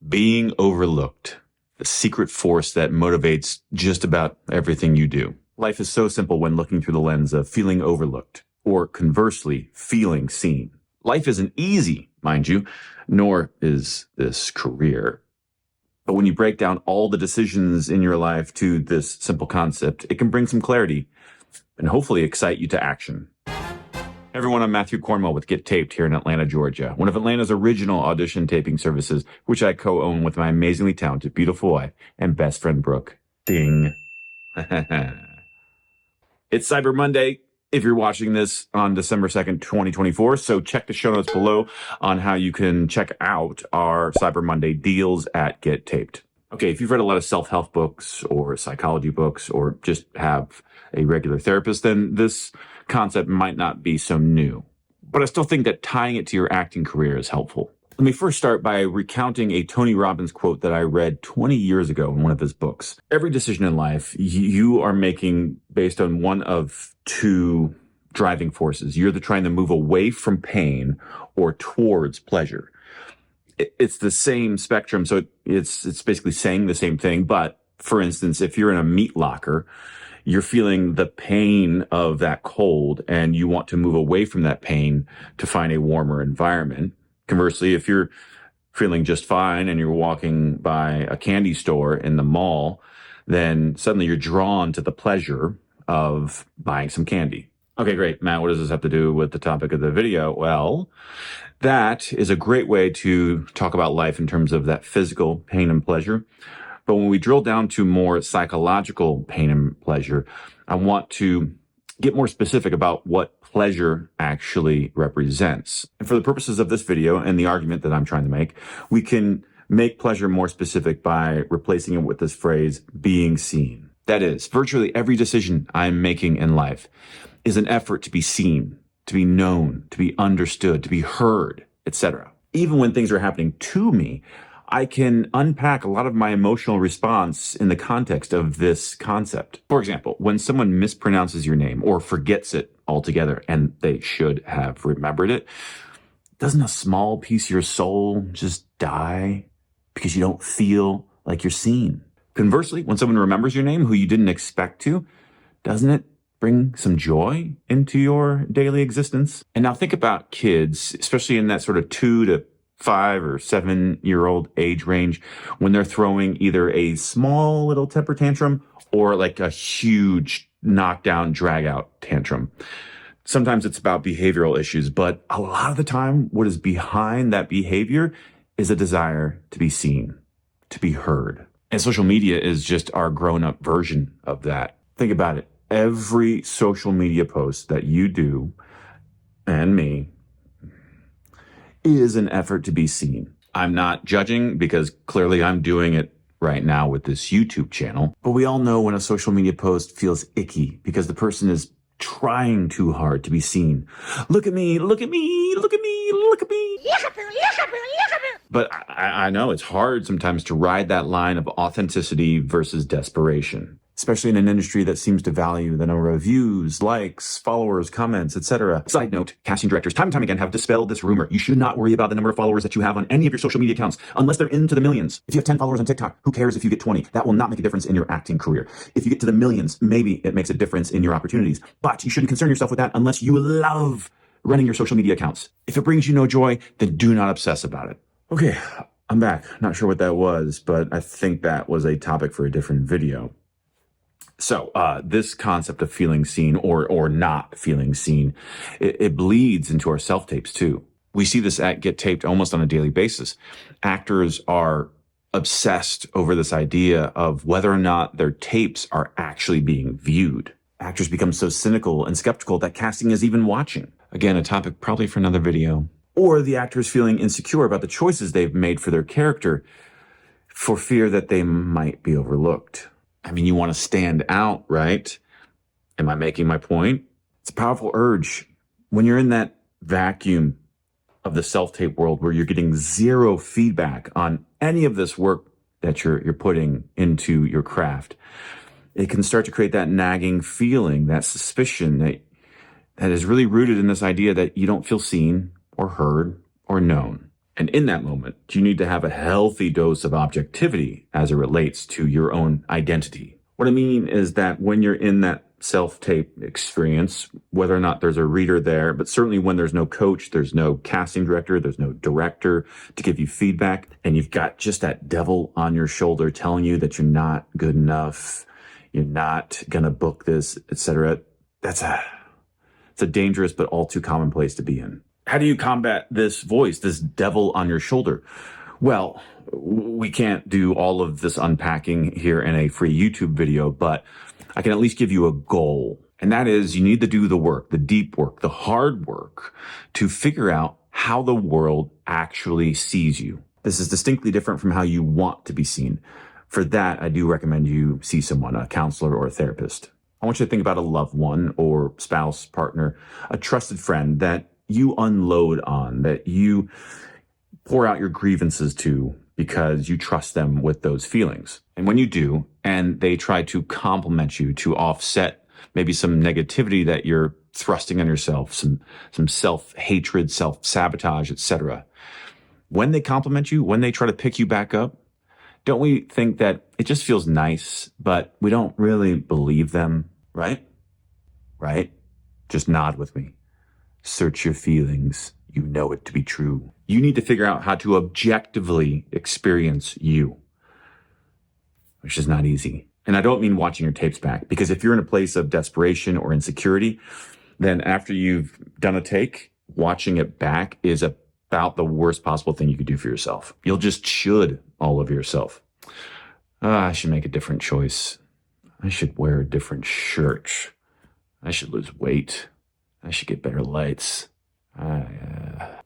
Being overlooked, the secret force that motivates just about everything you do. Life is so simple when looking through the lens of feeling overlooked, or conversely, feeling seen. Life isn't easy, mind you, nor is this career. But when you break down all the decisions in your life to this simple concept, it can bring some clarity and hopefully excite you to action. Everyone, I'm Matthew Cornwell with Get Taped here in Atlanta, Georgia, one of Atlanta's original audition taping services, which I co-own with my amazingly talented, beautiful wife and best friend, Brooke. Ding. It's Cyber Monday if you're watching this on December 2nd, 2024, so check the show notes below on how you can check out our Cyber Monday deals at Get Taped. Okay, if you've read a lot of self-help books or psychology books or just have a regular therapist, then this concept might not be so new. But I still think that tying it to your acting career is helpful. Let me first start by recounting a Tony Robbins quote that I read 20 years ago in one of his books. Every decision in life you are making based on one of two driving forces. You're either trying to move away from pain or towards pleasure. It's the same spectrum, so it's basically saying the same thing. But for instance, if you're in a meat locker, you're feeling the pain of that cold and you want to move away from that pain to find a warmer environment. Conversely, if you're feeling just fine and you're walking by a candy store in the mall, then suddenly you're drawn to the pleasure of buying some candy. Okay, great. Matt, what does this have to do with the topic of the video? Well, that is a great way to talk about life in terms of that physical pain and pleasure. But when we drill down to more psychological pain and pleasure, I want to get more specific about what pleasure actually represents. And for the purposes of this video and the argument that I'm trying to make, we can make pleasure more specific by replacing it with this phrase, being seen. That is, virtually every decision I'm making in life is an effort to be seen, to be known, to be understood, to be heard, etc. Even when things are happening to me, I can unpack a lot of my emotional response in the context of this concept. For example, when someone mispronounces your name or forgets it altogether, and they should have remembered it, doesn't a small piece of your soul just die because you don't feel like you're seen? Conversely, when someone remembers your name who you didn't expect to, doesn't it bring some joy into your daily existence? And now think about kids, especially in that sort of 2 to 5 or 7-year-old age range, when they're throwing either a small little temper tantrum or like a huge knockdown, drag out tantrum. Sometimes it's about behavioral issues, but a lot of the time, what is behind that behavior is a desire to be seen, to be heard. And social media is just our grown-up version of that. Think about it. Every social media post that you do, and me, is an effort to be seen. I'm not judging because clearly I'm doing it right now with this YouTube channel. But we all know when a social media post feels icky because the person is trying too hard to be seen. Look at me, look at me, look at me, look at me. Look at me, look at me, look at me. But I know it's hard sometimes to ride that line of authenticity versus desperation, especially in an industry that seems to value the number of views, likes, followers, comments, etc. Side note, casting directors time and time again have dispelled this rumor. You should not worry about the number of followers that you have on any of your social media accounts unless they're into the millions. If you have 10 followers on TikTok, who cares if you get 20? That will not make a difference in your acting career. If you get to the millions, maybe it makes a difference in your opportunities. But you shouldn't concern yourself with that unless you love running your social media accounts. If it brings you no joy, then do not obsess about it. Okay, I'm back. Not sure what that was, but I think that was a topic for a different video. So this concept of feeling seen or not feeling seen, it bleeds into our self-tapes too. We see this at Get Taped almost on a daily basis. Actors are obsessed over this idea of whether or not their tapes are actually being viewed. Actors become so cynical and skeptical that casting is even watching. Again, a topic probably for another video. Or the actors feeling insecure about the choices they've made for their character for fear that they might be overlooked. I mean, you want to stand out, right? Am I making my point? It's a powerful urge. When you're in that vacuum of the self-tape world where you're getting zero feedback on any of this work that you're putting into your craft, it can start to create that nagging feeling, that suspicion that is really rooted in this idea that you don't feel seen or heard or known. And in that moment, you need to have a healthy dose of objectivity as it relates to your own identity. What I mean is that when you're in that self-tape experience, whether or not there's a reader there, but certainly when there's no coach, there's no casting director, there's no director to give you feedback, and you've got just that devil on your shoulder telling you that you're not good enough, you're not going to book this, etc. It's a dangerous but all too common place to be in. How do you combat this voice, this devil on your shoulder? Well, we can't do all of this unpacking here in a free YouTube video, but I can at least give you a goal. And that is you need to do the work, the deep work, the hard work to figure out how the world actually sees you. This is distinctly different from how you want to be seen. For that, I do recommend you see someone, a counselor or a therapist. I want you to think about a loved one or spouse, partner, a trusted friend that you unload on, that you pour out your grievances to because you trust them with those feelings. And when you do, and they try to compliment you to offset maybe some negativity that you're thrusting on yourself, some self-hatred, self-sabotage, etc. When they compliment you, when they try to pick you back up, don't we think that it just feels nice, but we don't really believe them, right? Right? Just nod with me. Search your feelings. You know it to be true. You need to figure out how to objectively experience you, which is not easy. And I don't mean watching your tapes back, because if you're in a place of desperation or insecurity, then after you've done a take, watching it back is about the worst possible thing you could do for yourself. You'll just should all of yourself. I should make a different choice. I should wear a different shirt. I should lose weight. I should get better lights.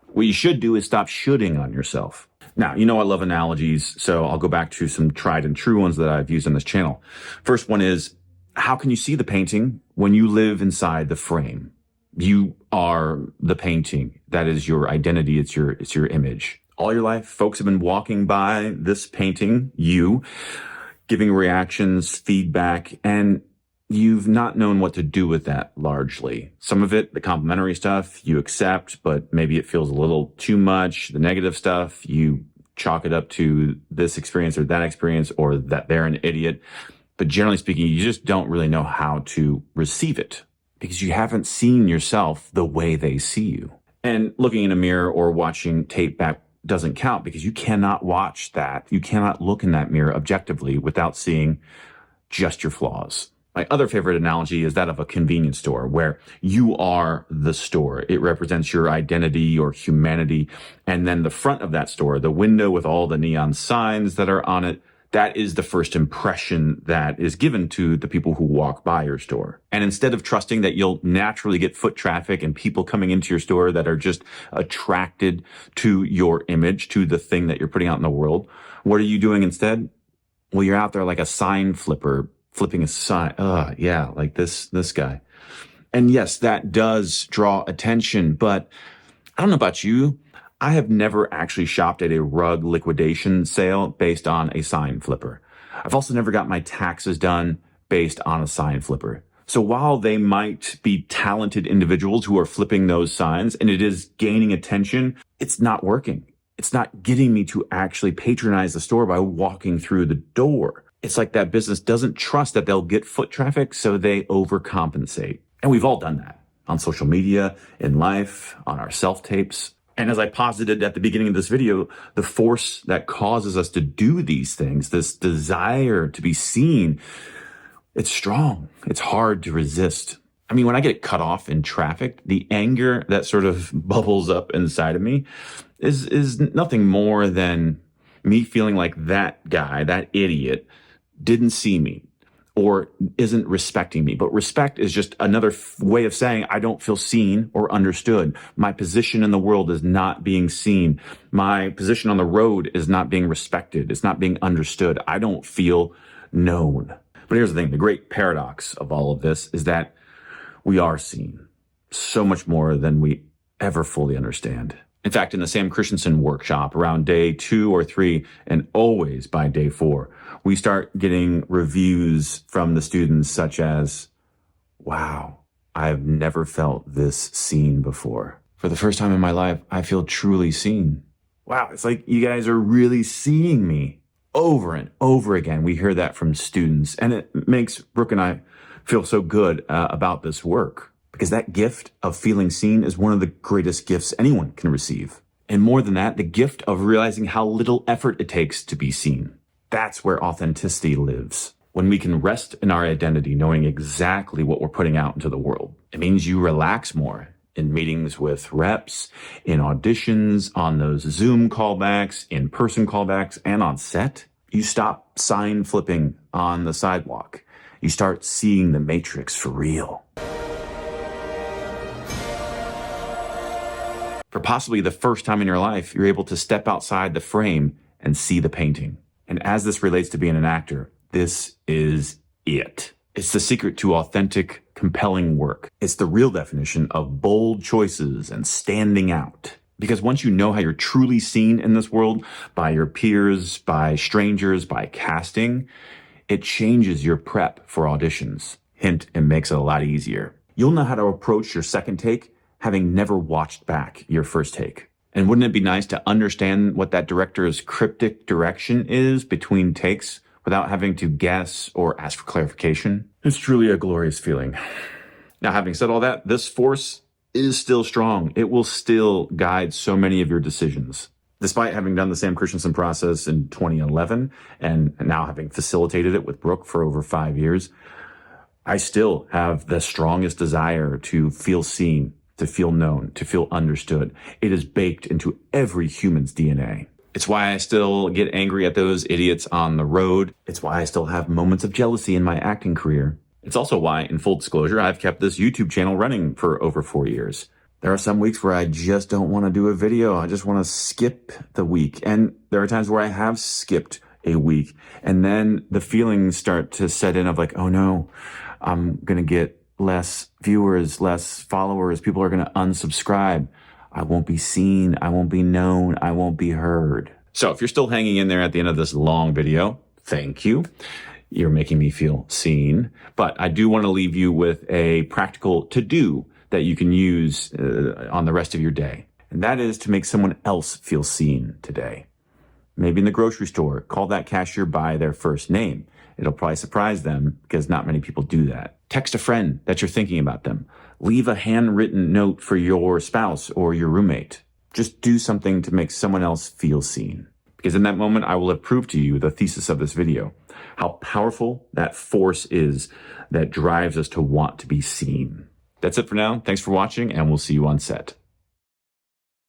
What you should do is stop shoulding on yourself. Now, you know I love analogies, so I'll go back to some tried and true ones that I've used on this channel. First one is, how can you see the painting when you live inside the frame? You are the painting. That is your identity. It's your image. All your life, folks have been walking by this painting, you, giving reactions, feedback, and you've not known what to do with that largely. Some of it, the complimentary stuff, you accept, but maybe it feels a little too much. The negative stuff, you chalk it up to this experience or that experience, or that they're an idiot. But generally speaking, you just don't really know how to receive it because you haven't seen yourself the way they see you. And looking in a mirror or watching tape back doesn't count because you cannot watch that. You cannot look in that mirror objectively without seeing just your flaws. My other favorite analogy is that of a convenience store where you are the store. It represents your identity, your humanity. And then the front of that store, the window with all the neon signs that are on it, that is the first impression that is given to the people who walk by your store. And instead of trusting that you'll naturally get foot traffic and people coming into your store that are just attracted to your image, to the thing that you're putting out in the world, what are you doing instead? Well, you're out there like a sign flipper, flipping a sign. Yeah, like this guy. And yes, that does draw attention, but I don't know about you. I have never actually shopped at a rug liquidation sale based on a sign flipper. I've also never got my taxes done based on a sign flipper. So while they might be talented individuals who are flipping those signs and it is gaining attention, it's not working. It's not getting me to actually patronize the store by walking through the door. It's like that business doesn't trust that they'll get foot traffic, so they overcompensate. And we've all done that on social media, in life, on our self-tapes. And as I posited at the beginning of this video, the force that causes us to do these things, this desire to be seen, it's strong. It's hard to resist. I mean, when I get cut off in traffic, the anger that sort of bubbles up inside of me is nothing more than me feeling like that guy, that idiot, didn't see me or isn't respecting me. But respect is just another way of saying I don't feel seen or understood. My position in the world is not being seen. My position on the road is not being respected. It's not being understood. I don't feel known. But here's the thing. The great paradox of all of this is that we are seen so much more than we ever fully understand. In fact, in the Sam Christensen Workshop, around day 2 or 3, and always by day 4, we start getting reviews from the students such as, wow, I've never felt this seen before. For the first time in my life, I feel truly seen. Wow, it's like you guys are really seeing me. Over and over again, we hear that from students, and it makes Brooke and I feel so good about this work, because that gift of feeling seen is one of the greatest gifts anyone can receive. And more than that, the gift of realizing how little effort it takes to be seen. That's where authenticity lives. When we can rest in our identity, knowing exactly what we're putting out into the world. It means you relax more in meetings with reps, in auditions, on those Zoom callbacks, in-person callbacks, and on set. You stop sign flipping on the sidewalk. You start seeing the matrix for real. For possibly the first time in your life, you're able to step outside the frame and see the painting. And as this relates to being an actor, this is it. It's the secret to authentic, compelling work. It's the real definition of bold choices and standing out. Because once you know how you're truly seen in this world, by your peers, by strangers, by casting, it changes your prep for auditions. Hint, it makes it a lot easier. You'll know how to approach your second take, having never watched back your first take. And wouldn't it be nice to understand what that director's cryptic direction is between takes without having to guess or ask for clarification? It's truly a glorious feeling. Now, having said all that, this force is still strong. It will still guide so many of your decisions. Despite having done the Sam Christensen process in 2011 and now having facilitated it with Brooke for over 5 years, I still have the strongest desire to feel seen, to feel known, to feel understood. It is baked into every human's DNA. It's why I still get angry at those idiots on the road. It's why I still have moments of jealousy in my acting career. It's also why, in full disclosure, I've kept this YouTube channel running for over 4 years. There are some weeks where I just don't want to do a video. I just want to skip the week. And there are times where I have skipped a week. And then the feelings start to set in of like, oh no, I'm going to get less viewers, less followers. People are going to unsubscribe. I won't be seen. I won't be known. I won't be heard. So if you're still hanging in there at the end of this long video, thank you. You're making me feel seen. But I do want to leave you with a practical to-do that you can use on the rest of your day. And that is to make someone else feel seen today. Maybe in the grocery store, call that cashier by their first name. It'll probably surprise them because not many people do that. Text a friend that you're thinking about them. Leave a handwritten note for your spouse or your roommate. Just do something to make someone else feel seen. Because in that moment, I will have proved to you the thesis of this video, how powerful that force is that drives us to want to be seen. That's it for now. Thanks for watching, and we'll see you on set.